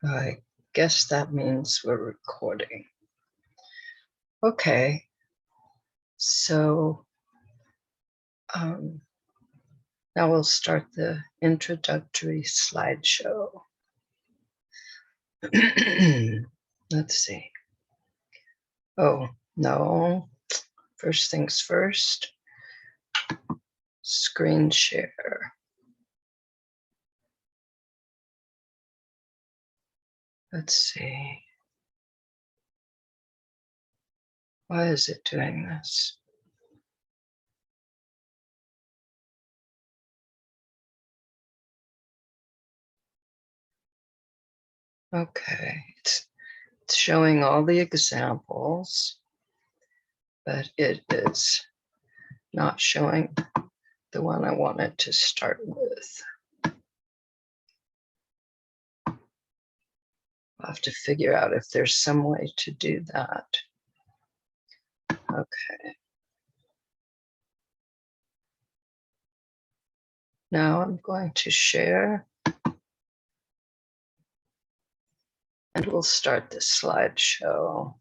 I guess that means we're recording. Okay, so now we'll start the introductory slideshow. Let's see. Oh, no. First things first. Screen share. Let's see. Why is it doing this? Okay, it's showing all the examples, but it is not showing the one I wanted to start with. I'll have to figure out if there's some way to do that. Okay. Now I'm going to share. And we'll start the slideshow.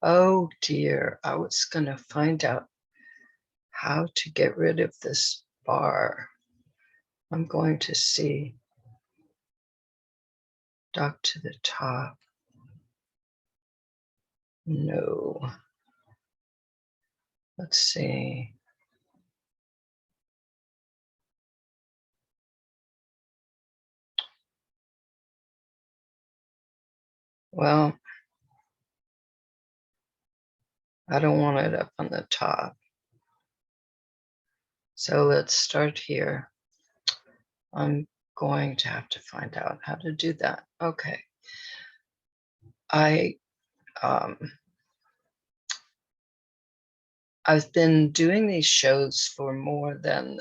Oh dear, I was gonna find out how to get rid of this bar. I'm going to see. Dock to the top. No. Let's see. Well, I don't want it up on the top. So let's start here. I'm going to have to find out how to do that. Okay. I've been doing these shows for more than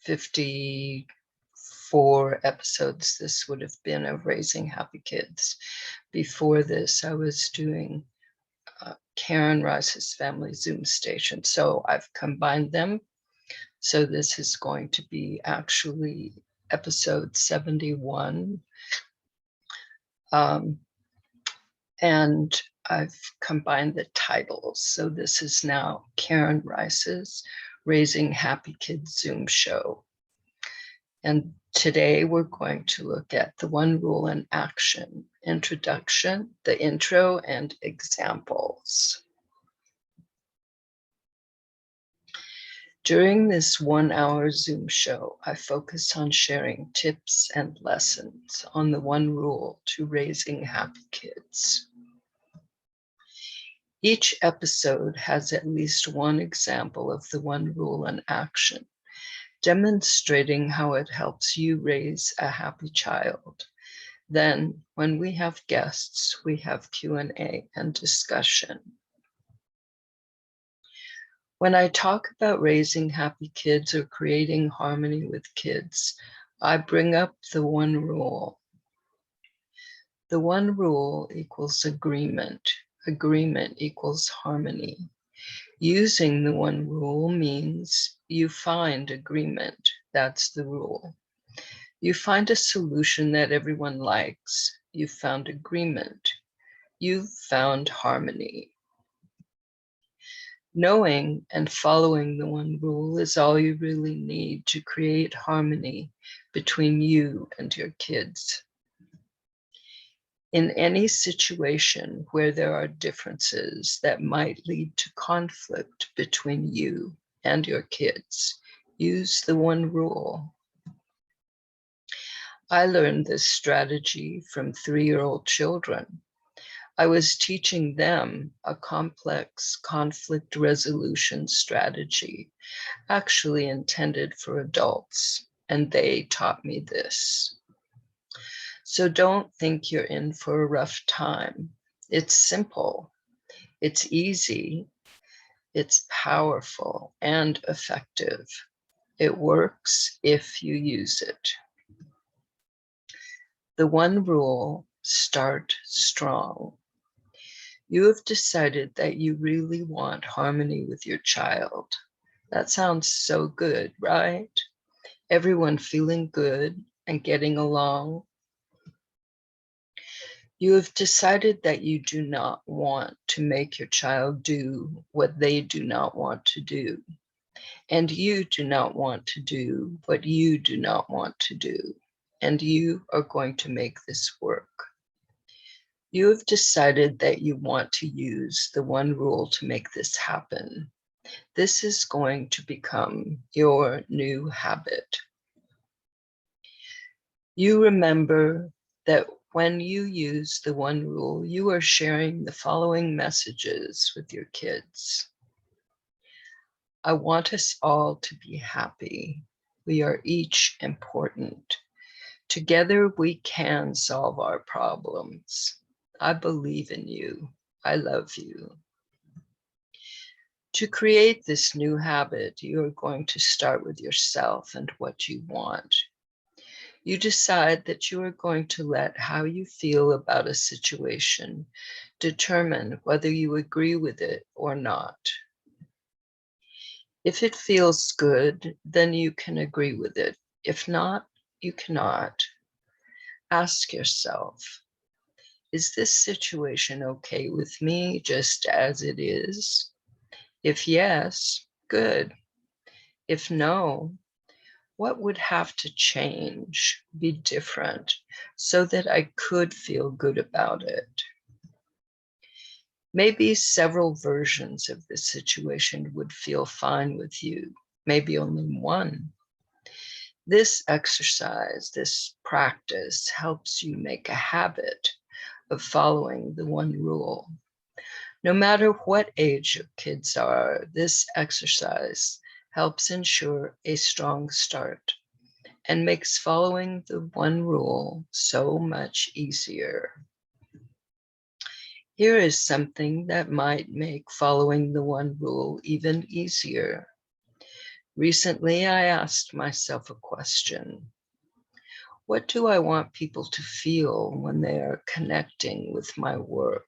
54 episodes. This would have been of Raising Happy Kids. Before this, I was doing Karen Ryce's Family Zoom Station. So I've combined them. So this is going to be actually episode 71. And I've combined the titles. So this is now Karen Ryce's Raising Happy Kids Zoom show. And today we're going to look at the one rule in action, introduction, the intro, and examples. During this 1-hour Zoom show, I focus on sharing tips and lessons on the one rule to raising happy kids. Each episode has at least one example of the one rule in action, demonstrating how it helps you raise a happy child. Then, when we have guests, we have Q&A and discussion. When I talk about raising happy kids or creating harmony with kids, I bring up the one rule. The one rule equals agreement. Agreement equals harmony. Using the one rule means you find agreement. That's the rule. You find a solution that everyone likes. You found agreement. You've found harmony. Knowing and following the one rule is all you really need to create harmony between you and your kids. In any situation where there are differences that might lead to conflict between you and your kids, use the one rule. I learned this strategy from 3-year-old children. I was teaching them a complex conflict resolution strategy, actually intended for adults, and they taught me this. So don't think you're in for a rough time. It's simple, it's easy, it's powerful and effective. It works if you use it. The one rule, start strong. You have decided that you really want harmony with your child. That sounds so good, right? Everyone feeling good and getting along. You have decided that you do not want to make your child do what they do not want to do. And you do not want to do what you do not want to do. And you are going to make this work. You have decided that you want to use the one rule to make this happen. This is going to become your new habit. You remember that when you use the one rule, you are sharing the following messages with your kids. I want us all to be happy. We are each important. Together we can solve our problems. I believe in you. I love you. To create this new habit, you are going to start with yourself and what you want. You decide that you are going to let how you feel about a situation determine whether you agree with it or not. If it feels good, then you can agree with it. If not, you cannot. Ask yourself, is this situation okay with me just as it is? If yes, good. If no, what would have to change, be different, so that I could feel good about it? Maybe several versions of the situation would feel fine with you, maybe only one. This exercise, this practice helps you make a habit of following the one rule. No matter what age your kids are, this exercise helps ensure a strong start and makes following the one rule so much easier. Here is something that might make following the one rule even easier. Recently, I asked myself a question. What do I want people to feel when they are connecting with my work?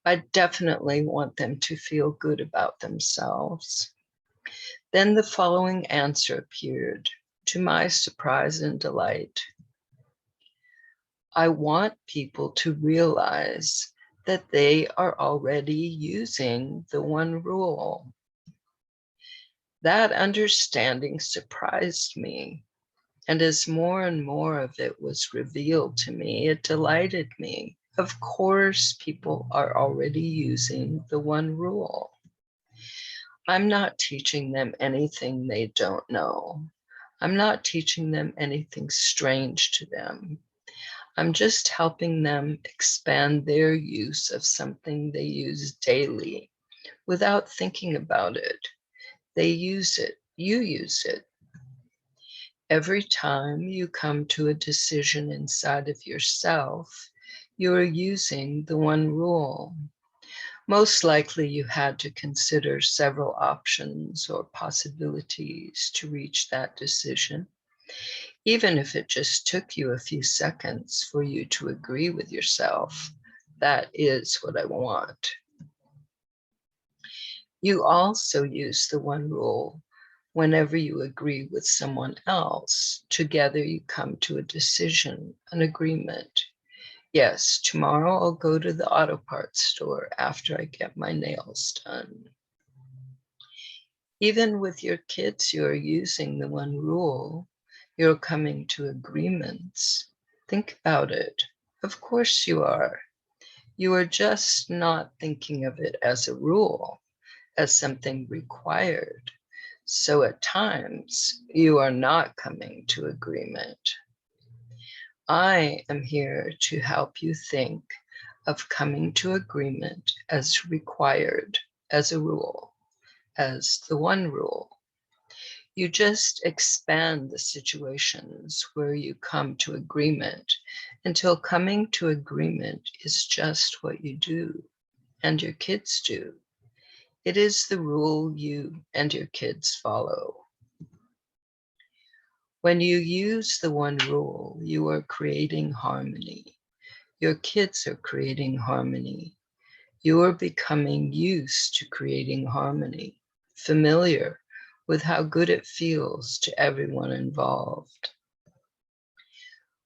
I definitely want them to feel good about themselves. Then the following answer appeared, to my surprise and delight. I want people to realize that they are already using the one rule. That understanding surprised me, and as more and more of it was revealed to me, it delighted me. Of course, people are already using the one rule. I'm not teaching them anything they don't know. I'm not teaching them anything strange to them. I'm just helping them expand their use of something they use daily without thinking about it. They use it, you use it. Every time you come to a decision inside of yourself, you are using the one rule. Most likely you had to consider several options or possibilities to reach that decision. Even if it just took you a few seconds for you to agree with yourself, that is what I want. You also use the one rule whenever you agree with someone else. Together you come to a decision, an agreement. Yes, tomorrow I'll go to the auto parts store after I get my nails done. Even with your kids, you're using the one rule. You're coming to agreements. Think about it. Of course you are. You are just not thinking of it as a rule, as something required. So at times, you are not coming to agreement. I am here to help you think of coming to agreement as required, as a rule, as the one rule. You just expand the situations where you come to agreement until coming to agreement is just what you do and your kids do. It is the rule you and your kids follow. When you use the one rule, you are creating harmony. Your kids are creating harmony. You are becoming used to creating harmony, familiar with how good it feels to everyone involved.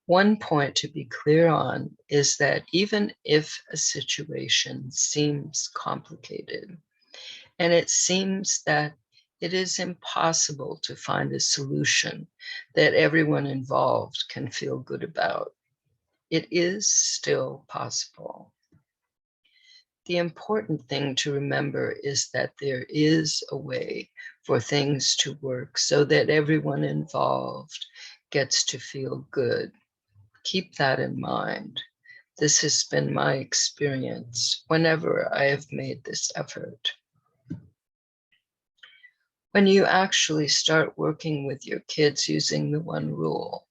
One point to be clear on is that even if a situation seems complicated, and it seems that it is impossible to find a solution that everyone involved can feel good about, it is still possible. The important thing to remember is that there is a way for things to work so that everyone involved gets to feel good. Keep that in mind. This has been my experience whenever I have made this effort. When you actually start working with your kids using the one rule,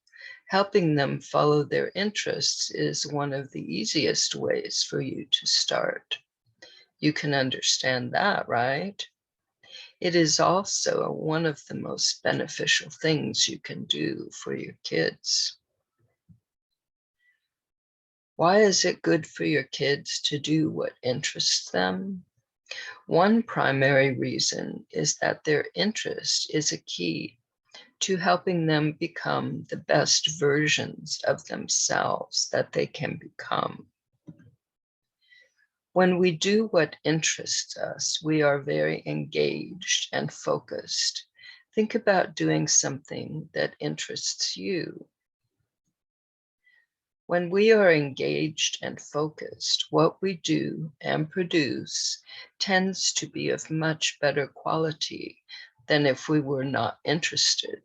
helping them follow their interests is one of the easiest ways for you to start. You can understand that, right? It is also one of the most beneficial things you can do for your kids. Why is it good for your kids to do what interests them? One primary reason is that their interest is a key to helping them become the best versions of themselves that they can become. When we do what interests us, we are very engaged and focused. Think about doing something that interests you. When we are engaged and focused, what we do and produce tends to be of much better quality than if we were not interested.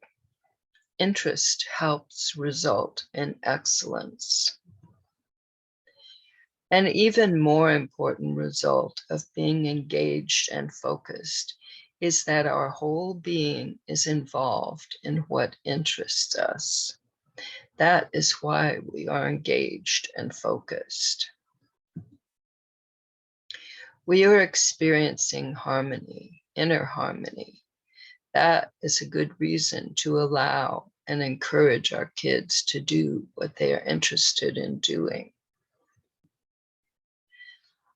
Interest helps result in excellence. An even more important result of being engaged and focused is that our whole being is involved in what interests us. That is why we are engaged and focused. We are experiencing harmony, inner harmony. That is a good reason to allow and encourage our kids to do what they are interested in doing.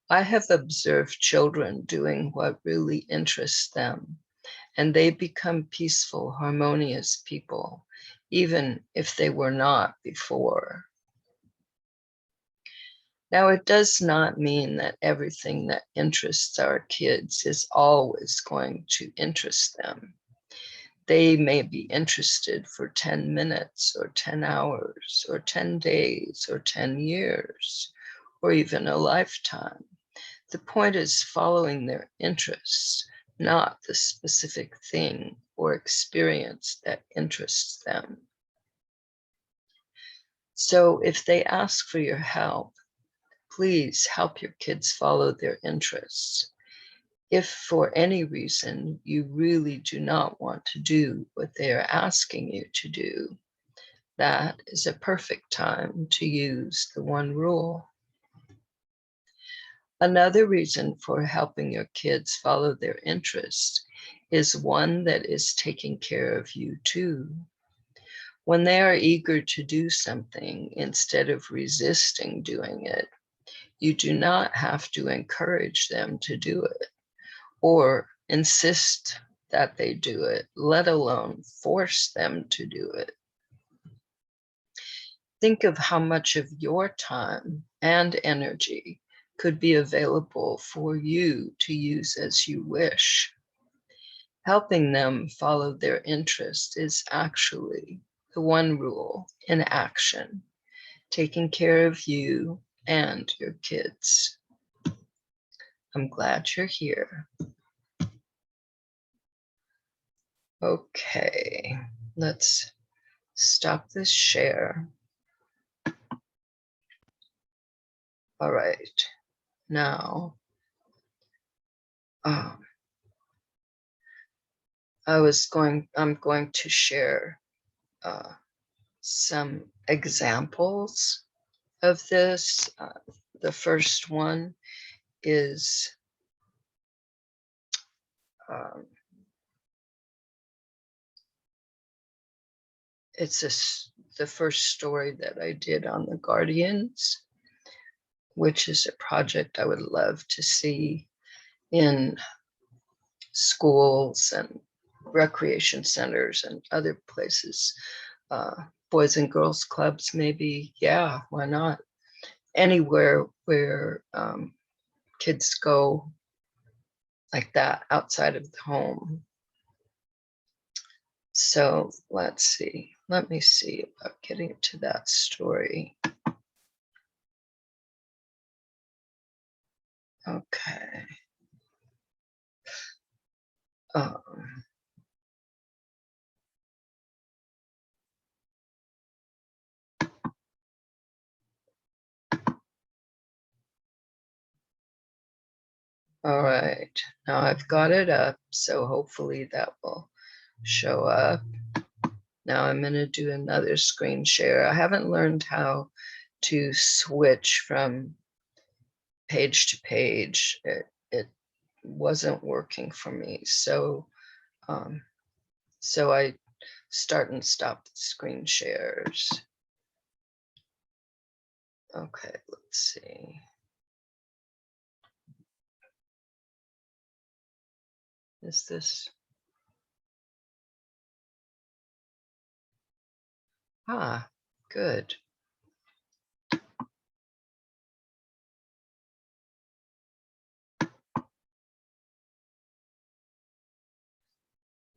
I have observed children doing what really interests them, and they become peaceful, harmonious people, even if they were not before. Now, it does not mean that everything that interests our kids is always going to interest them. They may be interested for 10 minutes or 10 hours or 10 days or 10 years or even a lifetime. The point is following their interests, not the specific thing or experience that interests them. So if they ask for your help, please help your kids follow their interests. If for any reason you really do not want to do what they are asking you to do, that is a perfect time to use the one rule. Another reason for helping your kids follow their interests is one that is taking care of you too. When they are eager to do something instead of resisting doing it, you do not have to encourage them to do it or insist that they do it, let alone force them to do it. Think of how much of your time and energy could be available for you to use as you wish. Helping them follow their interest is actually the one rule in action, taking care of you and your kids. I'm glad you're here. Okay, let's stop this share. All right, now, I'm going to share some examples of this. The first one is it's the first story that I did on the Guardians, which is a project I would love to see in schools and recreation centers and other places. Boys and girls clubs, maybe. Yeah, why not? Anywhere where kids go like that outside of the home. So let's see. Let me see about getting to that story. Okay. All right. Now I've got it up, so hopefully that will show up. Now I'm going to do another screen share. I haven't learned how to switch from page to page. It wasn't working for me. So I start and stop the screen shares. Okay, let's see. Is this? Ah, good.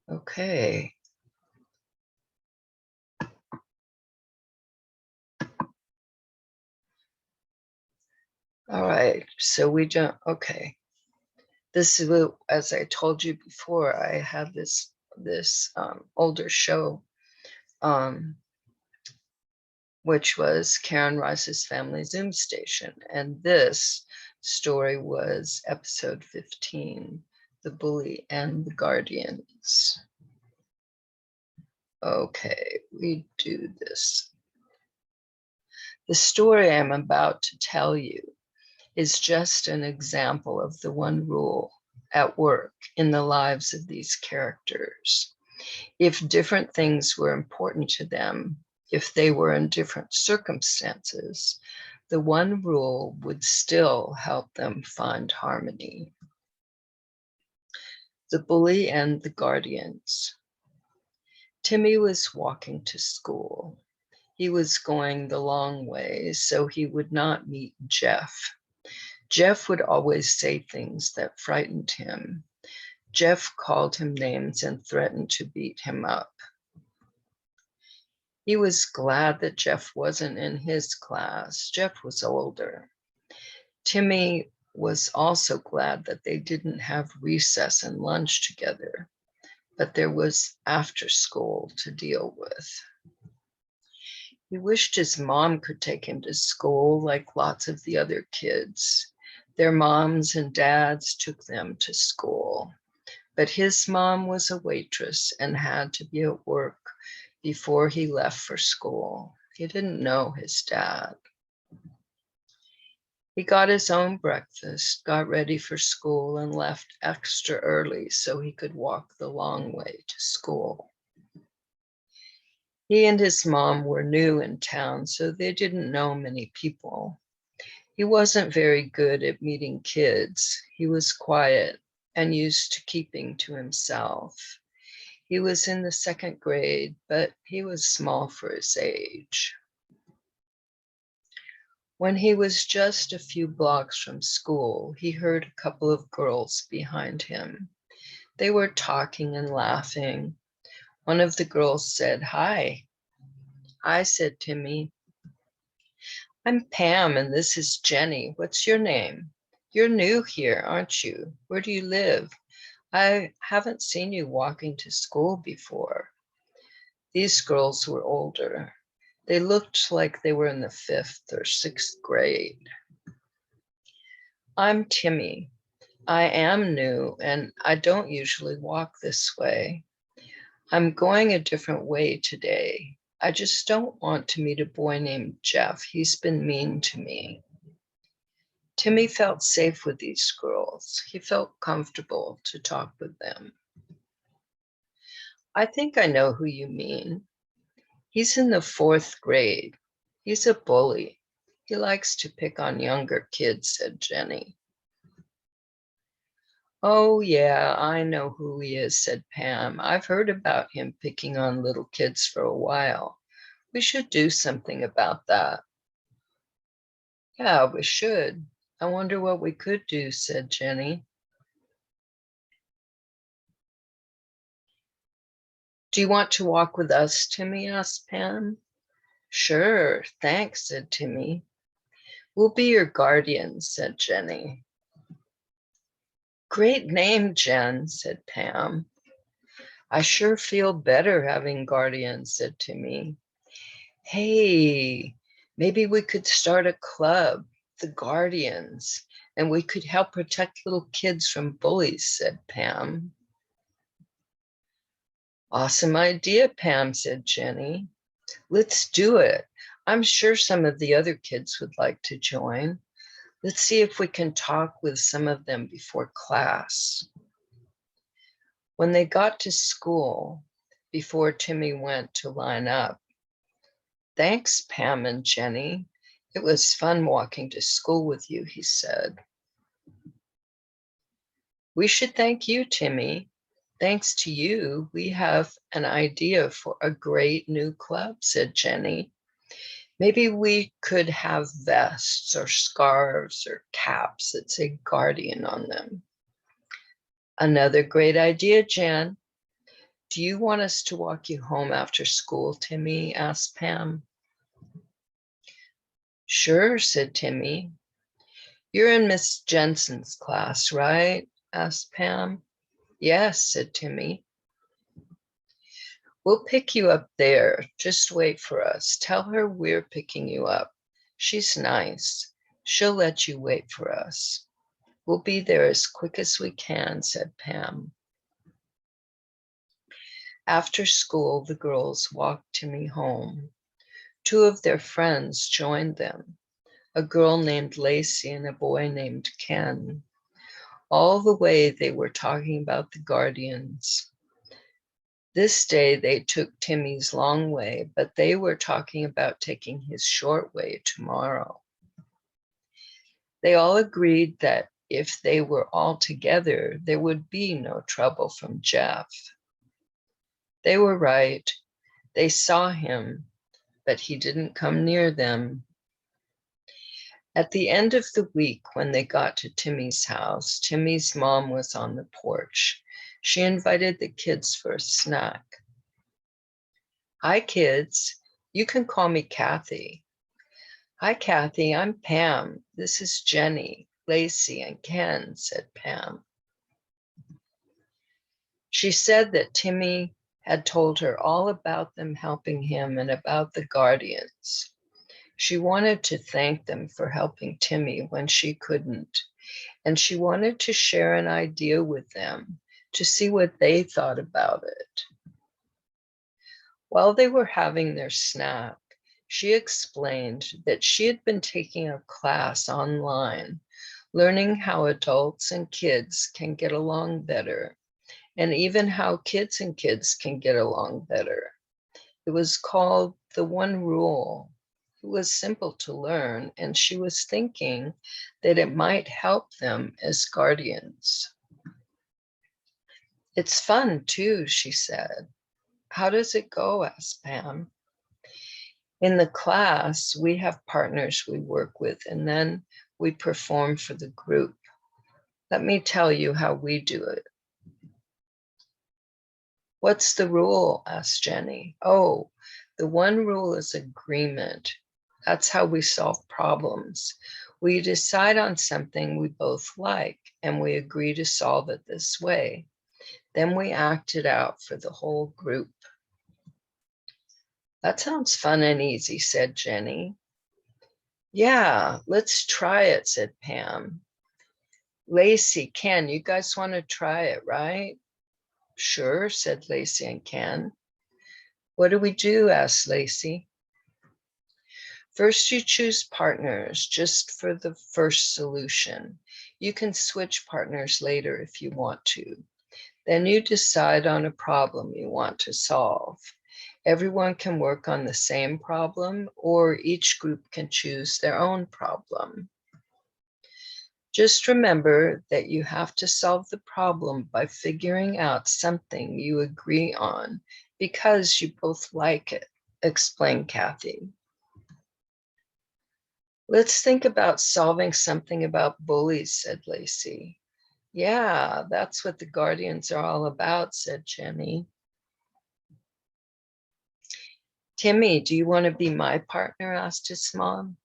Okay. All right, so we don't, okay. This is, as I told you before, I had this older show, which was Karen Rice's Family Zoom Station. And this story was episode 15, The Bully and the Guardians. Okay, we do this. The story I'm about to tell you is just an example of the one rule at work in the lives of these characters. If different things were important to them, if they were in different circumstances, the one rule would still help them find harmony. The Bully and the Guardians. Timmy was walking to school. He was going the long way, so he would not meet Jeff. Jeff would always say things that frightened him. Jeff called him names and threatened to beat him up. He was glad that Jeff wasn't in his class. Jeff was older. Timmy was also glad that they didn't have recess and lunch together, but there was after school to deal with. He wished his mom could take him to school like lots of the other kids. Their moms and dads took them to school, but his mom was a waitress and had to be at work before he left for school. He didn't know his dad. He got his own breakfast, got ready for school, and left extra early so he could walk the long way to school. He and his mom were new in town, so they didn't know many people. He wasn't very good at meeting kids. He was quiet and used to keeping to himself. He was in the second grade, but he was small for his age. When he was just a few blocks from school, he heard a couple of girls behind him. They were talking and laughing. One of the girls said, "Hi." "Hi," said Timmy. "I'm Pam and this is Jenny. What's your name? You're new here, aren't you? Where do you live? I haven't seen you walking to school before." These girls were older. They looked like they were in the 5th or 6th grade. "I'm Timmy. I am new and I don't usually walk this way. I'm going a different way today. I just don't want to meet a boy named Jeff. He's been mean to me." Timmy felt safe with these girls. He felt comfortable to talk with them. I think I know who you mean. He's in the 4th grade. He's a bully. He likes to pick on younger kids, said Jenny. Oh, yeah, I know who he is, said Pam. I've heard about him picking on little kids for a while. We should do something about that. Yeah, we should. I wonder what we could do, said Jenny. Do you want to walk with us, Timmy? Asked Pam. Sure, thanks, said Timmy. We'll be your guardians, said Jenny. Great name, Jen, said Pam. I sure feel better having guardians, said Timmy. Hey, maybe we could start a club, the Guardians, and we could help protect little kids from bullies, said Pam. Awesome idea, Pam, said Jenny. Let's do it. I'm sure some of the other kids would like to join. Let's see if we can talk with some of them before class. When they got to school, before Timmy went to line up, thanks, Pam and Jenny. It was fun walking to school with you, he said. We should thank you, Timmy. Thanks to you, we have an idea for a great new club, said Jenny. Maybe we could have vests or scarves or caps that say Guardian on them. Another great idea, Jen. Do you want us to walk you home after school, Timmy? Asked Pam. Sure, said Timmy. You're in Miss Jensen's class, right? Asked Pam. Yes, said Timmy. We'll pick you up there. Just wait for us. Tell her we're picking you up. She's nice. She'll let you wait for us. We'll be there as quick as we can, said Pam. After school, the girls walked Timmy home. 2 of their friends joined them, a girl named Lacey and a boy named Ken. All the way they were talking about the Guardians. This day they took Timmy's long way, but they were talking about taking his short way tomorrow. They all agreed that if they were all together, there would be no trouble from Jeff. They were right. They saw him, but he didn't come near them. At the end of the week, when they got to Timmy's house, Timmy's mom was on the porch. She invited the kids for a snack. Hi, kids. You can call me Kathy. Hi, Kathy. I'm Pam. This is Jenny, Lacey, and Ken, said Pam. She said that Timmy had told her all about them helping him and about the Guardians. She wanted to thank them for helping Timmy when she couldn't, and she wanted to share an idea with them to see what they thought about it. While they were having their snack, she explained that she had been taking a class online, learning how adults and kids can get along better, and even how kids and kids can get along better. It was called The One Rule. It was simple to learn, and she was thinking that it might help them as guardians. It's fun too, she said. How does it go? Asked Pam. In the class, we have partners we work with, and then we perform for the group. Let me tell you how we do it. What's the rule? Asked Jenny. Oh, the one rule is agreement. That's how we solve problems. We decide on something we both like, and we agree to solve it this way. Then we act it out for the whole group. That sounds fun and easy, said Jenny. Yeah, let's try it, said Pam. Lacey, Ken, you guys want to try it, right? Sure, said Lacey and Ken. What do we do? Asked Lacey. First, you choose partners just for the first solution. You can switch partners later if you want to. Then you decide on a problem you want to solve. Everyone can work on the same problem, or each group can choose their own problem. Just remember that you have to solve the problem by figuring out something you agree on because you both like it, explained Kathy. Let's think about solving something about bullies, said Lacey. Yeah, that's what the guardians are all about, said Jenny. Timmy, do you want to be my partner? Asked his mom.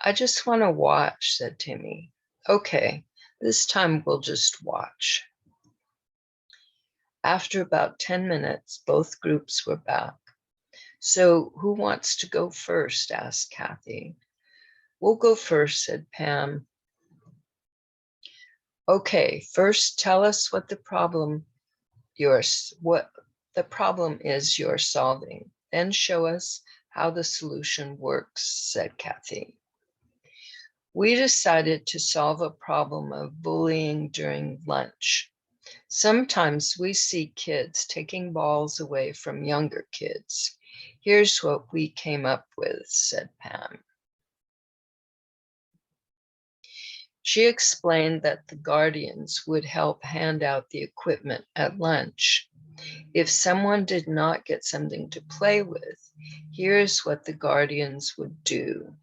I just want to watch, said Timmy. Okay, this time we'll just watch. After about 10 minutes, both groups were back. So who wants to go first? Asked Kathy. We'll go first, said Pam. Okay, first tell us what the problem is you're solving. Then show us how the solution works, said Kathy. We decided to solve a problem of bullying during lunch. Sometimes we see kids taking balls away from younger kids. Here's what we came up with, said Pam. She explained that the guardians would help hand out the equipment at lunch. If someone did not get something to play with, here's what the guardians would do.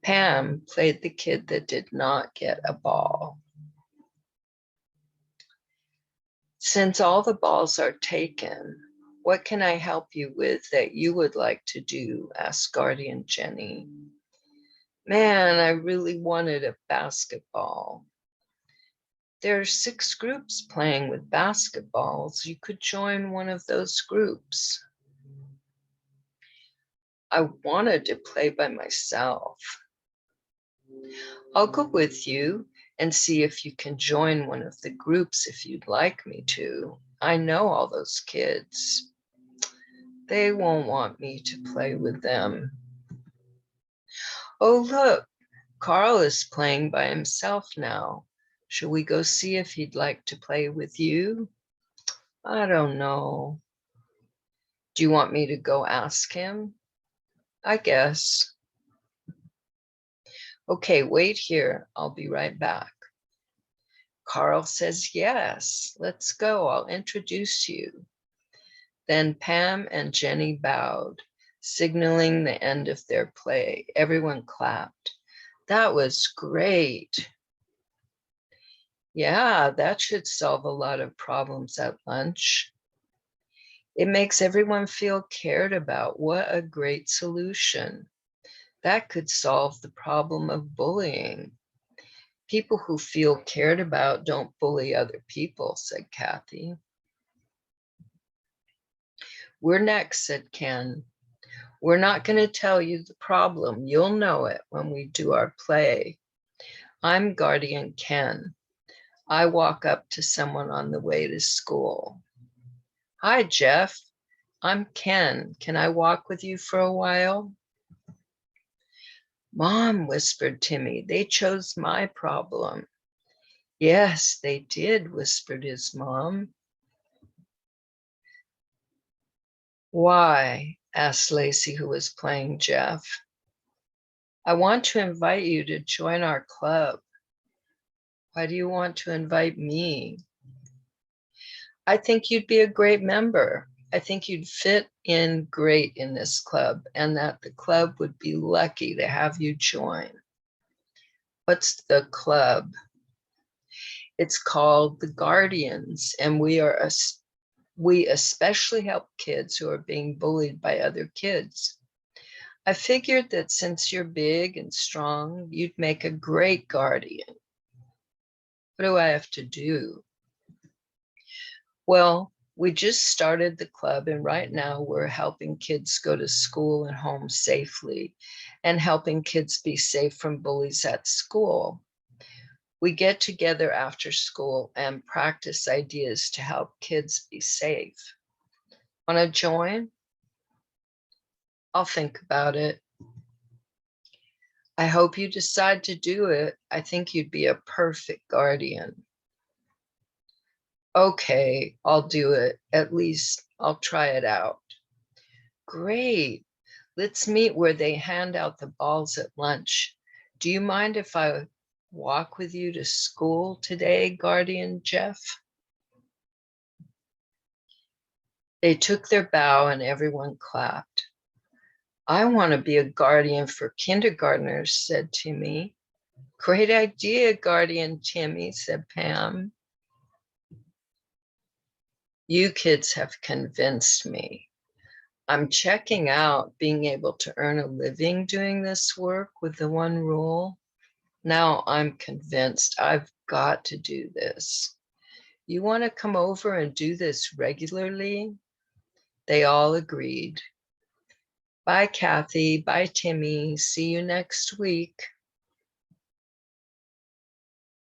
Pam played the kid that did not get a ball. Since all the balls are taken, what can I help you with that you would like to do? Asked Guardian Jenny. Man, I really wanted a basketball. There are 6 groups playing with basketballs. You could join one of those groups. I wanted to play by myself. I'll go with you and see if you can join one of the groups if you'd like me to. I know all those kids. They won't want me to play with them. Oh, look, Carl is playing by himself now. Shall we go see if he'd like to play with you? I don't know. Do you want me to go ask him? I guess. Okay, wait here. I'll be right back. Carl says yes. Let's go. I'll introduce you. Then Pam and Jenny bowed, signaling the end of their play. Everyone clapped. That was great. Yeah, that should solve a lot of problems at lunch. It makes everyone feel cared about. What a great solution. That could solve the problem of bullying. People who feel cared about don't bully other people, said Kathy. We're next, said Ken. We're not going to tell you the problem. You'll know it when we do our play. I'm Guardian Ken. I walk up to someone on the way to school. Hi, Jeff. I'm Ken. Can I walk with you for a while? Mom, whispered Timmy, they chose my problem. Yes, they did, whispered his mom. Why? Asked Lacey, who was playing Jeff. I want to invite you to join our club. Why do you want to invite me? I think you'd be a great member. I think you'd fit in great in this club, and that the club would be lucky to have you join. What's the club? It's called the Guardians, and we especially help kids who are being bullied by other kids. I figured that since you're big and strong, you'd make a great guardian. What do I have to do? Well, we just started the club, and right now we're helping kids go to school and home safely and helping kids be safe from bullies at school. We get together after school and practice ideas to help kids be safe. Want to join? I'll think about it. I hope you decide to do it. I think you'd be a perfect guardian. Okay, I'll do it. At least I'll try it out. Great. Let's meet where they hand out the balls at lunch. Do you mind if I walk with you to school today, Guardian Jeff? They took their bow and everyone clapped. I want to be a guardian for kindergartners, said Timmy. Great idea, Guardian Timmy, said Pam. You kids have convinced me. I'm checking out being able to earn a living doing this work with the one rule. Now I'm convinced I've got to do this. You want to come over and do this regularly? They all agreed. Bye, Kathy. Bye, Timmy. See you next week.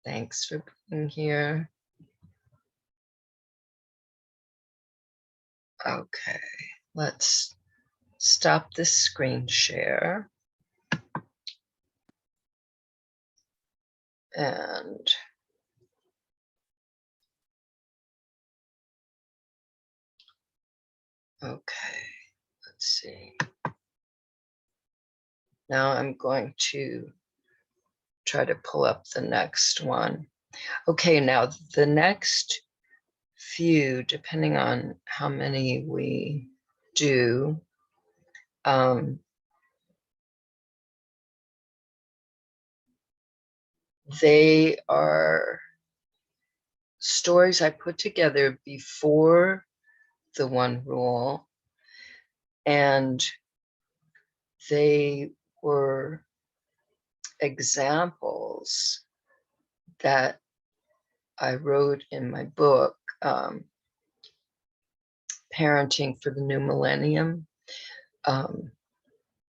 Thanks for being here. Okay, let's stop the screen share. And okay, let's see. Now I'm going to try to pull up the next one. Okay, now the next few, depending on how many we do, they are stories I put together before the one rule, and they were examples that I wrote in my book, Parenting for the New Millennium.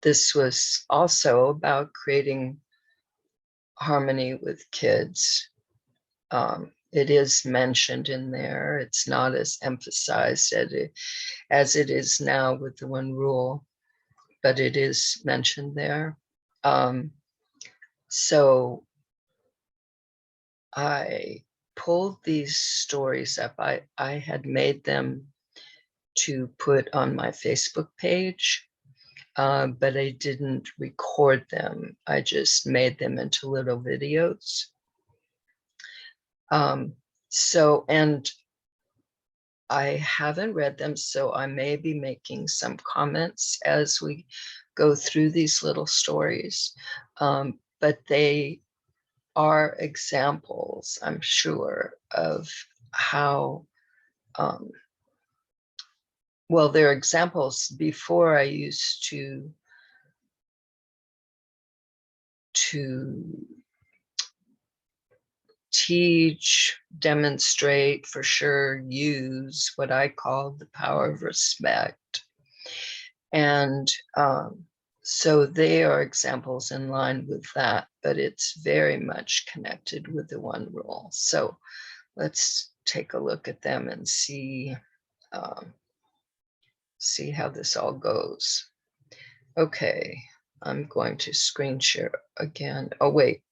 This was also about creating harmony with kids. It is mentioned in there. It's not as emphasized as it is now with the one rule, but it is mentioned there. So I pulled these stories up. I had made them to put on my Facebook page, but I didn't record them. I just made them into little videos. And I haven't read them, so I may be making some comments as we go through these little stories. But they are examples, I'm sure, of how, well, they're examples. Before I used to teach, demonstrate, for sure, use what I call the power of respect. And so they are examples in line with that, but it's very much connected with the one rule. So let's take a look at them and see how this all goes. Okay, I'm going to screen share again. Oh wait,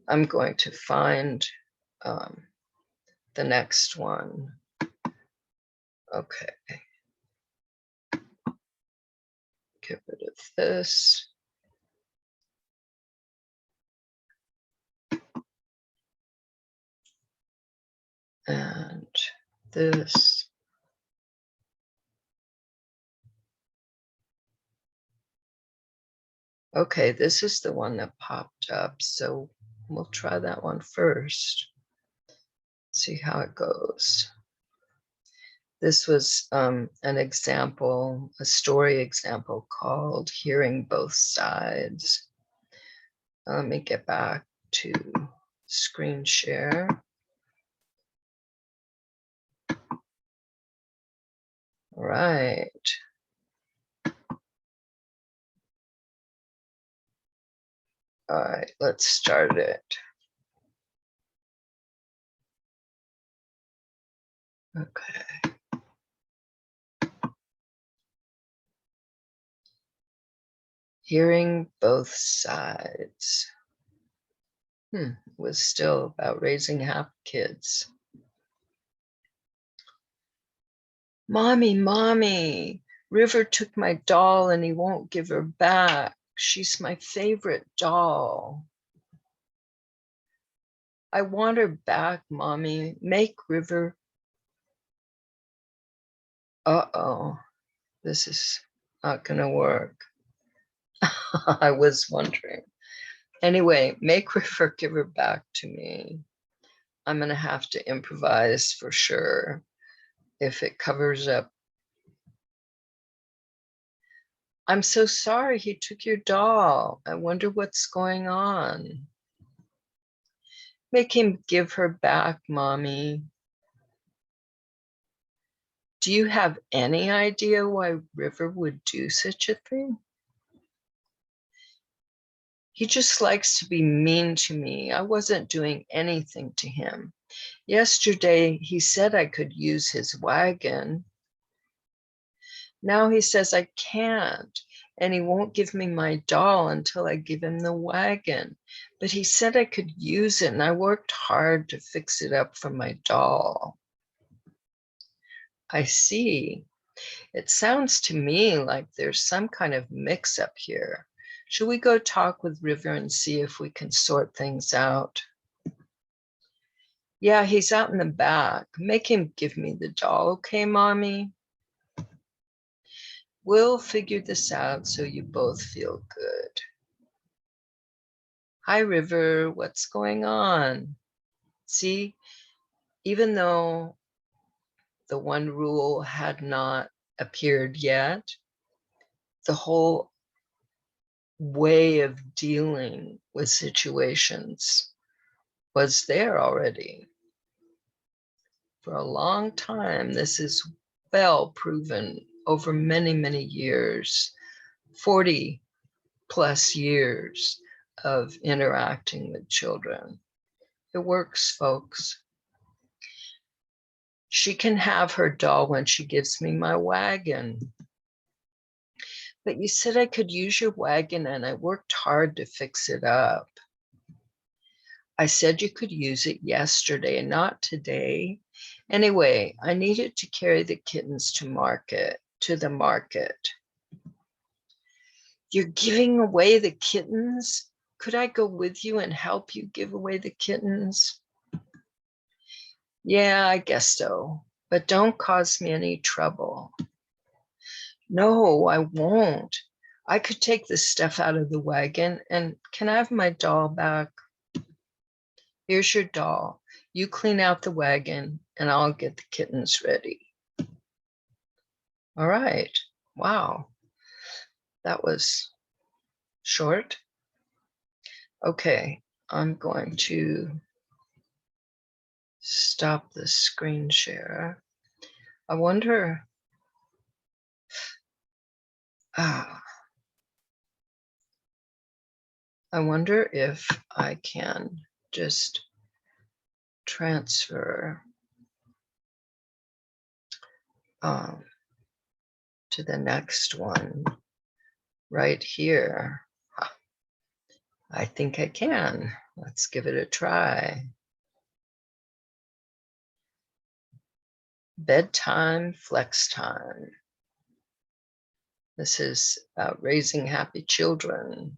I'm going to find the next one. Okay. Get rid of this. And this. Okay, this is the one that popped up, so we'll try that one first. See how it goes. This was an example, a story example called Hearing Both Sides. Let me get back to screen share. All right. All right, let's start it. Okay. Hearing both sides. It was still about raising happy kids. Mommy, Mommy, River took my doll and he won't give her back. She's my favorite doll. I want her back, Mommy. Make River. Uh-oh, this is not gonna work. I was wondering. Anyway, make River give her back to me. I'm gonna have to improvise for sure if it covers up. I'm so sorry he took your doll. I wonder what's going on. Make him give her back, Mommy. Do you have any idea why River would do such a thing? He just likes to be mean to me. I wasn't doing anything to him. Yesterday, he said I could use his wagon. Now he says I can't, and he won't give me my doll until I give him the wagon. But he said I could use it, and I worked hard to fix it up for my doll. I see. It sounds to me like there's some kind of mix-up here. Should we go talk with River and see if we can sort things out? Yeah, he's out in the back. Make him give me the doll, okay, Mommy? We'll figure this out so you both feel good. Hi, River, what's going on? See, even though the one rule had not appeared yet, the whole way of dealing with situations was there already. For a long time, this is well proven over many, many years, 40 plus years of interacting with children. It works, folks. She can have her doll when she gives me my wagon. But you said I could use your wagon and I worked hard to fix it up. I said you could use it yesterday, not today. Anyway, I needed to carry the kittens to the market. You're giving away the kittens? Could I go with you and help you give away the kittens? Yeah, I guess so, but don't cause me any trouble. No, I won't. I could take the stuff out of the wagon, and can I have my doll back? Here's your doll. You clean out the wagon and I'll get the kittens ready. All right. Wow. That was short. Okay. I'm going to stop the screen share. I wonder, I wonder if I can just transfer to the next one right here. I think I can. Let's give it a try. Bedtime Flextime. This is about raising happy children.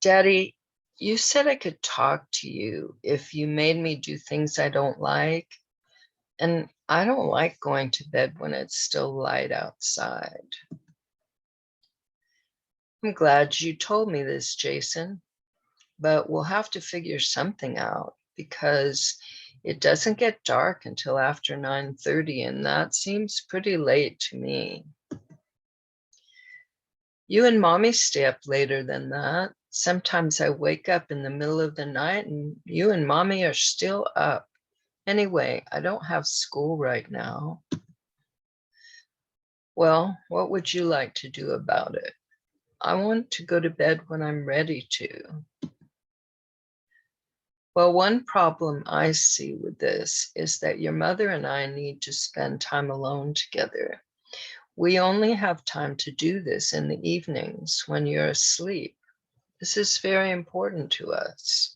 Daddy, you said I could talk to you if you made me do things I don't like. And I don't like going to bed when it's still light outside. I'm glad you told me this, Jason, but we'll have to figure something out because it doesn't get dark until after 9:30, and that seems pretty late to me. You and Mommy stay up later than that. Sometimes I wake up in the middle of the night and you and Mommy are still up. Anyway, I don't have school right now. Well, what would you like to do about it? I want to go to bed when I'm ready to. Well, one problem I see with this is that your mother and I need to spend time alone together. We only have time to do this in the evenings when you're asleep. This is very important to us.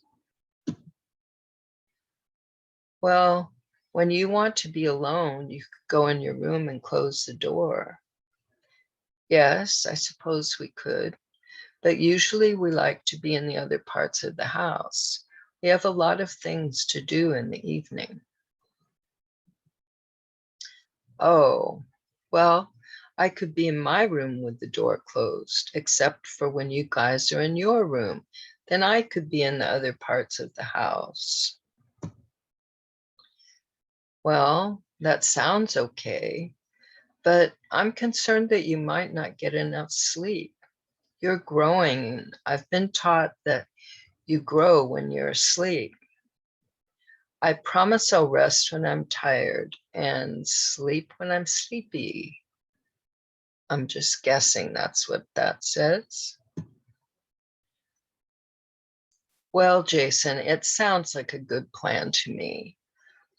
Well, when you want to be alone, you could go in your room and close the door. Yes, I suppose we could, but usually we like to be in the other parts of the house. We have a lot of things to do in the evening. Oh, well, I could be in my room with the door closed, except for when you guys are in your room. Then I could be in the other parts of the house. Well, that sounds okay, but I'm concerned that you might not get enough sleep. You're growing. I've been taught that you grow when you're asleep. I promise I'll rest when I'm tired and sleep when I'm sleepy. I'm just guessing that's what that says. Well, Jason, it sounds like a good plan to me.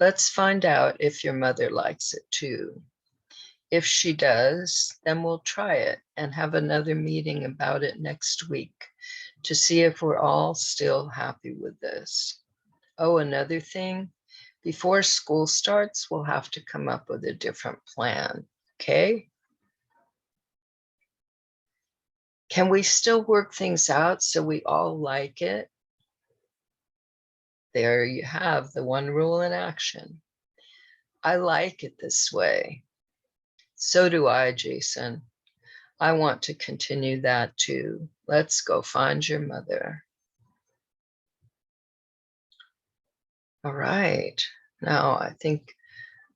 Let's find out if your mother likes it too. If she does, then we'll try it and have another meeting about it next week to see if we're all still happy with this. Oh, another thing, before school starts, we'll have to come up with a different plan, okay? Can we still work things out so we all like it? There you have the one rule in action. I like it this way. So do I, Jason. I want to continue that too. Let's go find your mother. All right. Now I think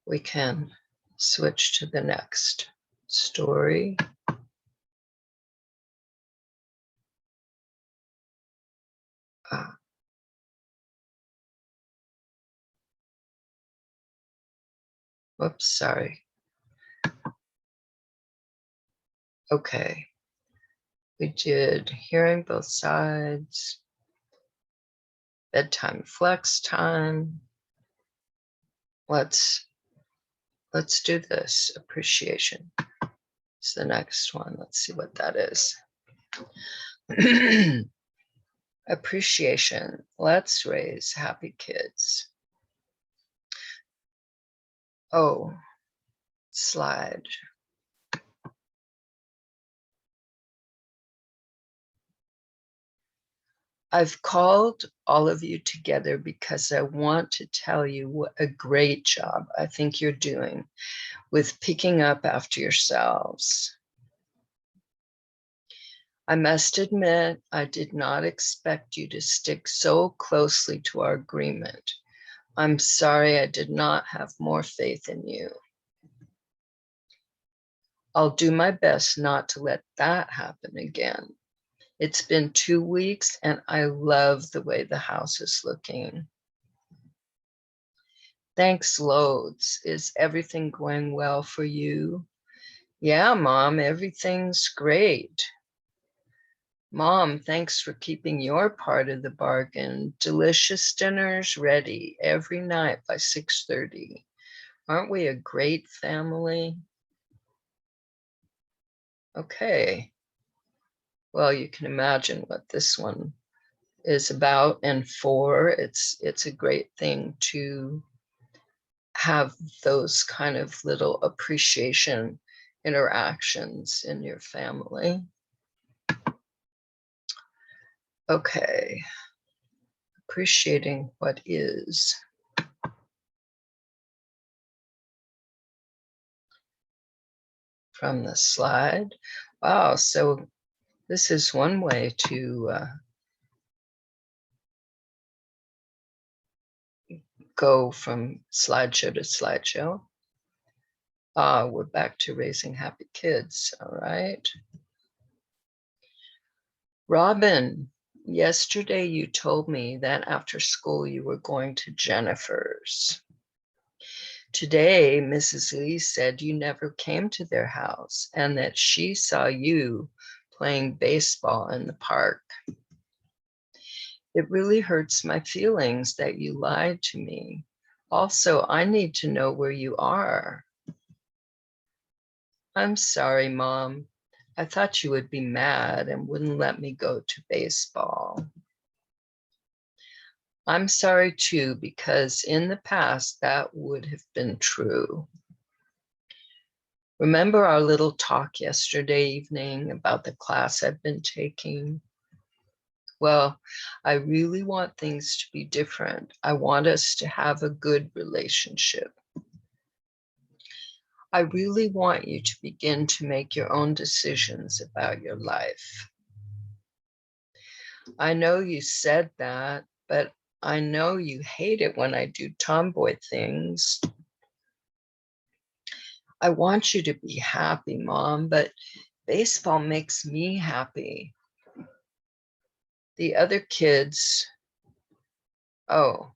we can switch to the next story. Whoops, sorry. Okay. We did hearing both sides, bedtime flex time. Let's do this. Appreciation. It's the next one. Let's see what that is. Appreciation. Let's raise happy kids. Oh, slide. I've called all of you together because I want to tell you what a great job I think you're doing with picking up after yourselves. I must admit, I did not expect you to stick so closely to our agreement. I'm sorry I did not have more faith in you. I'll do my best not to let that happen again. It's been 2 weeks and I love the way the house is looking. Thanks loads. Is everything going well for you? Yeah, Mom, everything's great. Mom, thanks for keeping your part of the bargain. Delicious dinners ready every night by 6:30. Aren't we a great family? Okay. Well, you can imagine what this one is about and for. It's a great thing to have those kind of little appreciation interactions in your family. Okay. Appreciating what is. From the slide. Wow, so this is one way to go from slideshow to slideshow. We're back to raising happy kids, all right. Robin, yesterday you told me that after school you were going to Jennifer's. Today, Mrs. Lee said you never came to their house and that she saw you playing baseball in the park. It really hurts my feelings that you lied to me. Also, I need to know where you are. I'm sorry, Mom. I thought you would be mad and wouldn't let me go to baseball. I'm sorry too, because in the past that would have been true. Remember our little talk yesterday evening about the class I've been taking? Well, I really want things to be different. I want us to have a good relationship. I really want you to begin to make your own decisions about your life. I know you said that, but I know you hate it when I do tomboy things. I want you to be happy, Mom, but baseball makes me happy. The other kids, oh,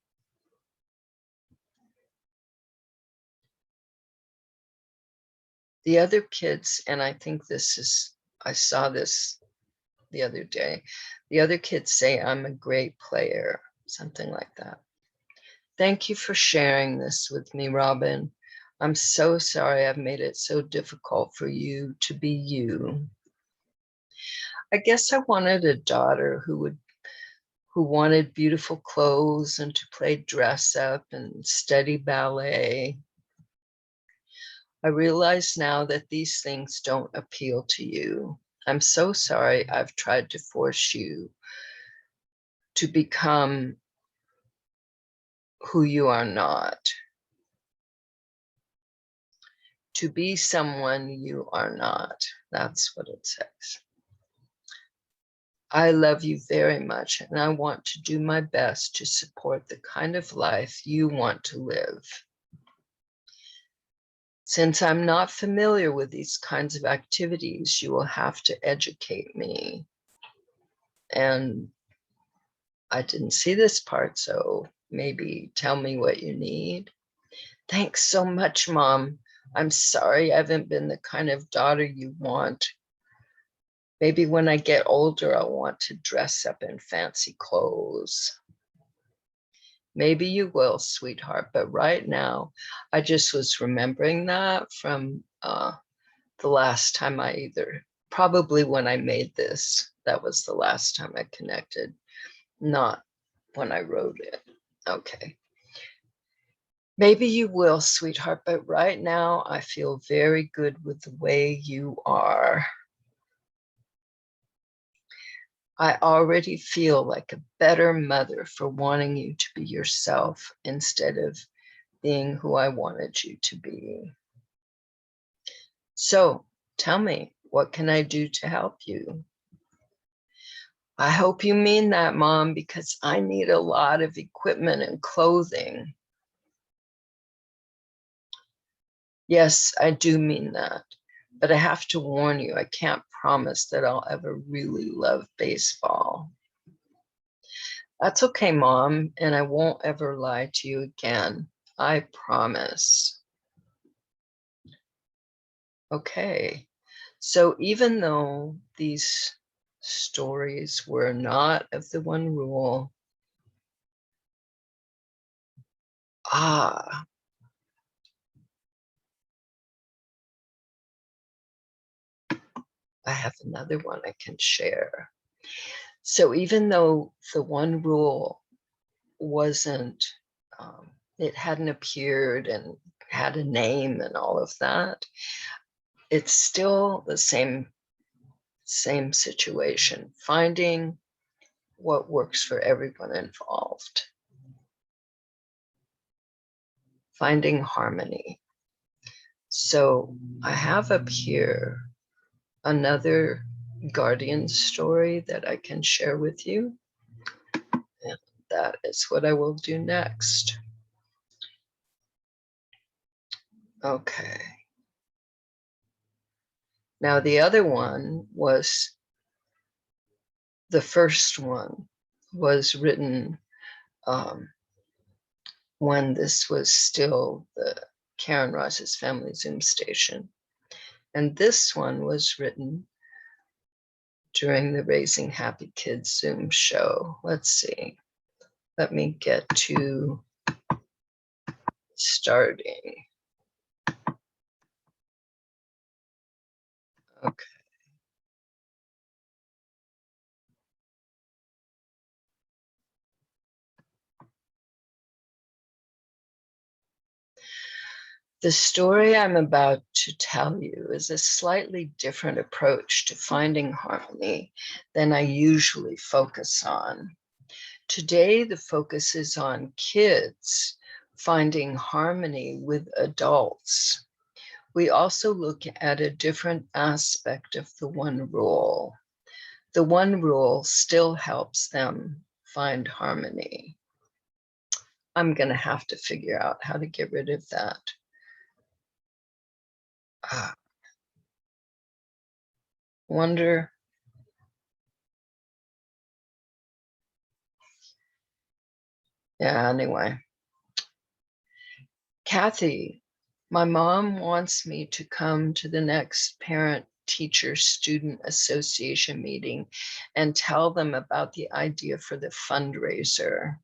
the other kids, and I think this is, I saw this the other day. The other kids say I'm a great player, something like that. Thank you for sharing this with me, Robin. I'm so sorry I've made it so difficult for you to be you. I guess I wanted a daughter who wanted beautiful clothes and to play dress up and study ballet. I realize now that these things don't appeal to you. I'm so sorry I've tried to force you to become who you are not, to be someone you are not. That's what it says. I love you very much, and I want to do my best to support the kind of life you want to live. Since I'm not familiar with these kinds of activities, you will have to educate me. And I didn't see this part, so maybe tell me what you need. Thanks so much, Mom. I'm sorry I haven't been the kind of daughter you want. Maybe when I get older, I'll want to dress up in fancy clothes. Maybe you will, sweetheart, but right now, I just was remembering that from the last time probably when I made this, that was the last time I connected, not when I wrote it. Okay. Maybe you will, sweetheart, but right now I feel very good with the way you are. I already feel like a better mother for wanting you to be yourself instead of being who I wanted you to be. So tell me, what can I do to help you? I hope you mean that, Mom, because I need a lot of equipment and clothing. Yes, I do mean that, but I have to warn you, I can't promise that I'll ever really love baseball. That's okay, Mom, and I won't ever lie to you again. I promise. Okay, so even though these stories were not of the one rule, I have another one I can share. So even though the one rule wasn't, it hadn't appeared and had a name and all of that, it's still the same situation, finding what works for everyone involved, finding harmony. So I have up here another guardian story that I can share with you. And that is what I will do next. Okay. Now the other one was, the first one was written when this was still the Karen Rice's Family Zoom station. And this one was written during the Raising Happy Kids Zoom show. Let's see. Let me get to starting. Okay. The story I'm about to tell you is a slightly different approach to finding harmony than I usually focus on. Today, the focus is on kids finding harmony with adults. We also look at a different aspect of the one rule. The one rule still helps them find harmony. I'm going to have to figure out how to get rid of that. Wonder. Yeah, anyway. Kathy, my mom wants me to come to the next parent teacher student association meeting and tell them about the idea for the fundraiser.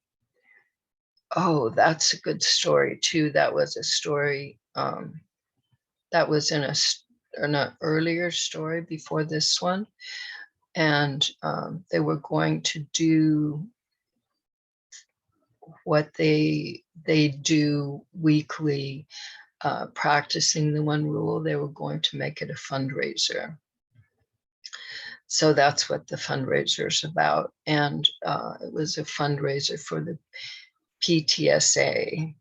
Oh, that's a good story too. That was a story that was in an earlier story before this one. And they were going to do what they do weekly, practicing the one rule. They were going to make it a fundraiser. So that's what the fundraiser is about. And it was a fundraiser for the PTSA.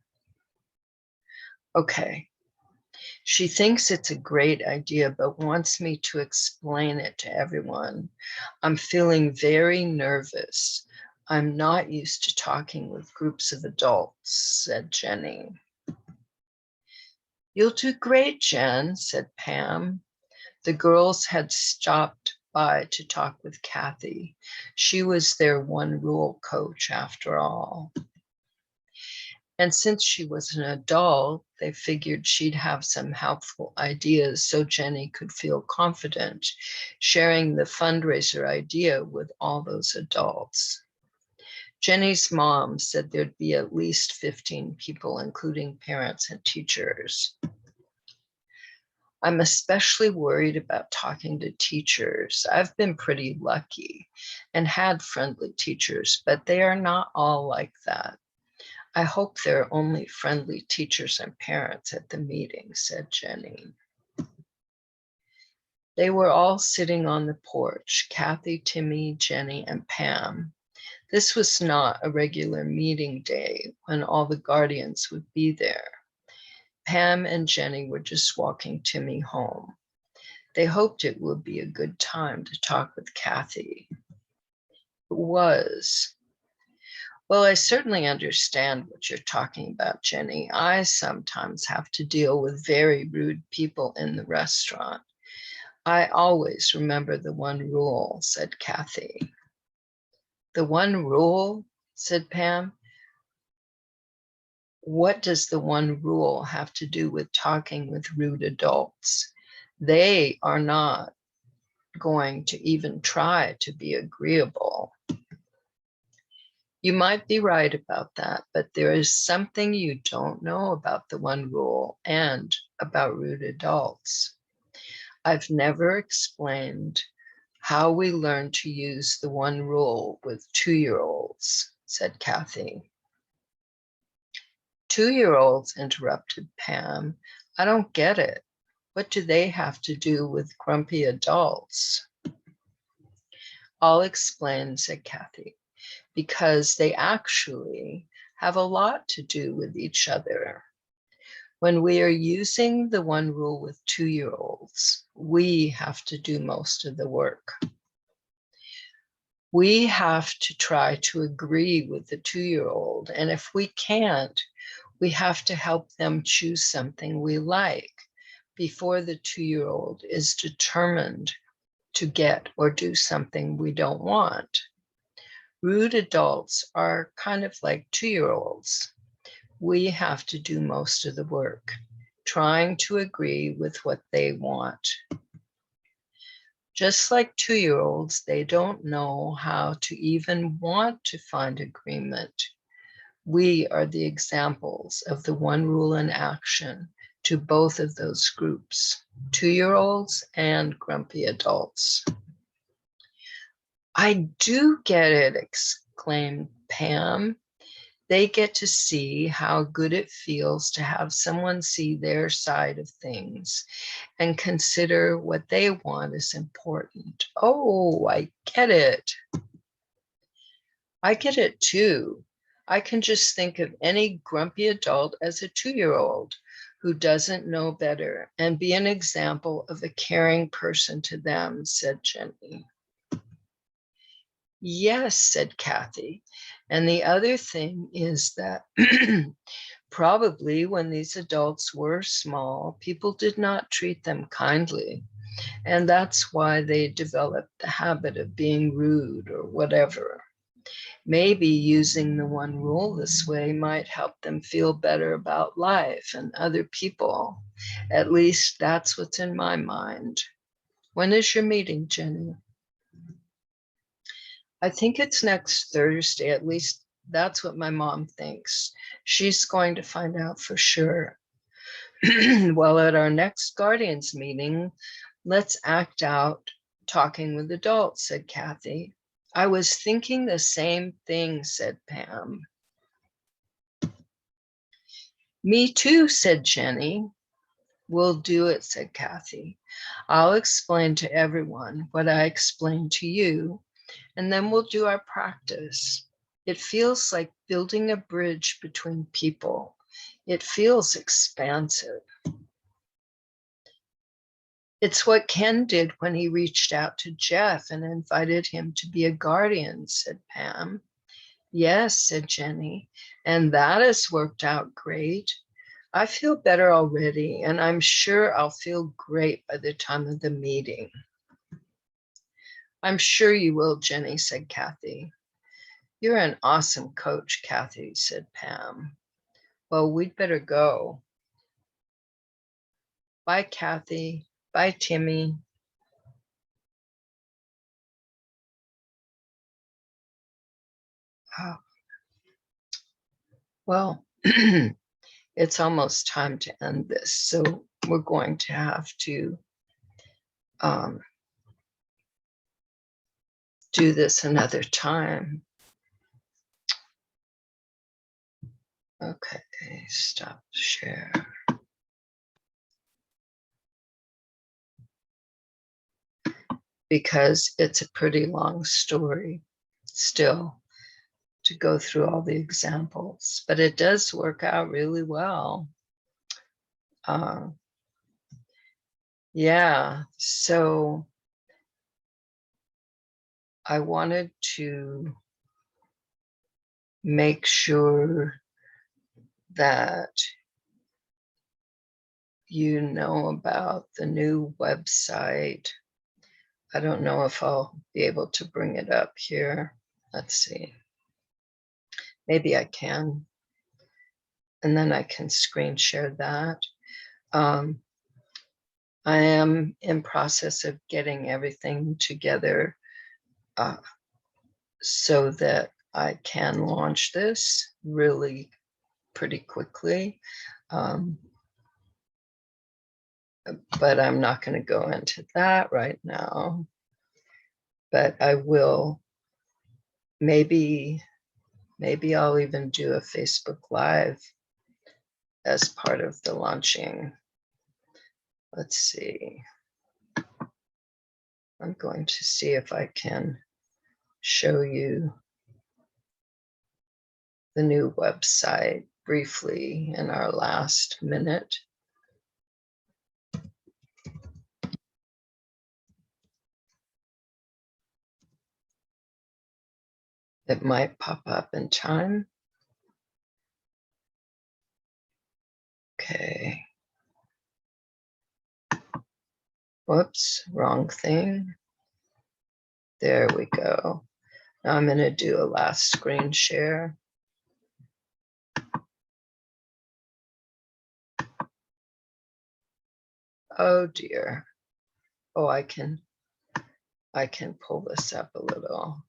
Okay. She thinks it's a great idea, but wants me to explain it to everyone. I'm feeling very nervous. I'm not used to talking with groups of adults, said Jenny. You'll do great, Jen, said Pam. The girls had stopped by to talk with Kathy. She was their one rule coach after all. And since she was an adult, they figured she'd have some helpful ideas so Jenny could feel confident sharing the fundraiser idea with all those adults. Jenny's mom said there'd be at least 15 people, including parents and teachers. I'm especially worried about talking to teachers. I've been pretty lucky and had friendly teachers, but they are not all like that. I hope there are only friendly teachers and parents at the meeting, said Jenny. They were all sitting on the porch, Kathy, Timmy, Jenny, and Pam. This was not a regular meeting day when all the guardians would be there. Pam and Jenny were just walking Timmy home. They hoped it would be a good time to talk with Kathy. It was. Well, I certainly understand what you're talking about, Jenny. I sometimes have to deal with very rude people in the restaurant. I always remember the one rule, said Kathy. The one rule, said Pam. What does the one rule have to do with talking with rude adults? They are not going to even try to be agreeable. You might be right about that, but there is something you don't know about the one rule and about rude adults. I've never explained how we learn to use the one rule with 2-year-olds, said Kathy. 2-year-olds, interrupted Pam. I don't get it. What do they have to do with grumpy adults? I'll explain, said Kathy, because they actually have a lot to do with each other. When we are using the one rule with 2-year-olds, we have to do most of the work. We have to try to agree with the 2-year-old, and if we can't, we have to help them choose something we like before the 2-year-old is determined to get or do something we don't want. Rude adults are kind of like 2-year-olds. We have to do most of the work, trying to agree with what they want. Just like 2-year-olds, they don't know how to even want to find agreement. We are the examples of the one rule in action to both of those groups, 2-year-olds and grumpy adults. I do get it, exclaimed Pam. They get to see how good it feels to have someone see their side of things and consider what they want is important. Oh, I get it. I get it too. I can just think of any grumpy adult as a 2-year-old who doesn't know better and be an example of a caring person to them, said Jenny. Yes, said Kathy. And the other thing is that probably when these adults were small, people did not treat them kindly. And that's why they developed the habit of being rude or whatever. Maybe using the one rule this way might help them feel better about life and other people. At least that's what's in my mind. When is your meeting, Jenny? I think it's next Thursday. At least that's what my mom thinks. She's going to find out for sure. Well, at our next Guardians meeting, let's act out talking with adults, said Kathy. I was thinking the same thing, said Pam. Me too, said Jenny. We'll do it, said Kathy. I'll explain to everyone what I explained to you, and then we'll do our practice. It feels like building a bridge between people. It feels expansive. It's what Ken did when he reached out to Jeff and invited him to be a guardian, said Pam. Yes, said Jenny, and that has worked out great. I feel better already, and I'm sure I'll feel great by the time of the meeting. I'm sure you will, Jenny, said Kathy. You're an awesome coach, Kathy, said Pam. Well, we'd better go. Bye, Kathy. Bye, Timmy. Oh. Well, it's almost time to end this, so we're going to have to do this another time. Okay, stop share. Because it's a pretty long story still to go through all the examples, but it does work out really well. Yeah, so I wanted to make sure that you know about the new website. I don't know if I'll be able to bring it up here. Let's see. Maybe I can. And then I can screen share that. I am in process of getting everything together so that I can launch this really pretty quickly. But I'm not going to go into that right now. But I will, maybe I'll even do a Facebook Live as part of the launching. Let's see. I'm going to see if I can show you the new website briefly in our last minute. It might pop up in time. Okay. Whoops, wrong thing. There we go. Now I'm going to do a last screen share. Oh dear. Oh, I can pull this up a little,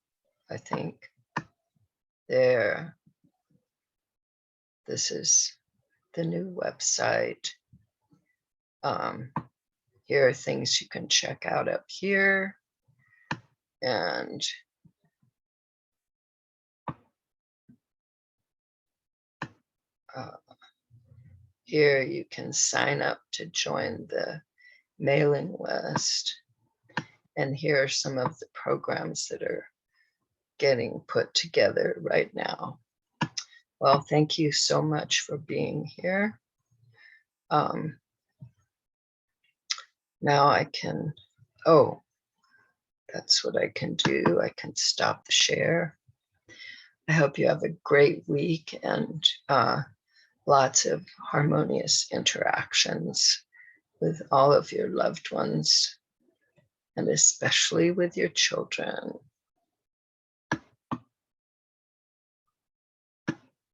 I think. There. This is the new website. Here are things you can check out up here. And here you can sign up to join the mailing list. And here are some of the programs that are getting put together right now. Well, thank you so much for being here. Now I can, oh, that's what I can do. I can stop the share. I hope you have a great week and lots of harmonious interactions with all of your loved ones, and especially with your children.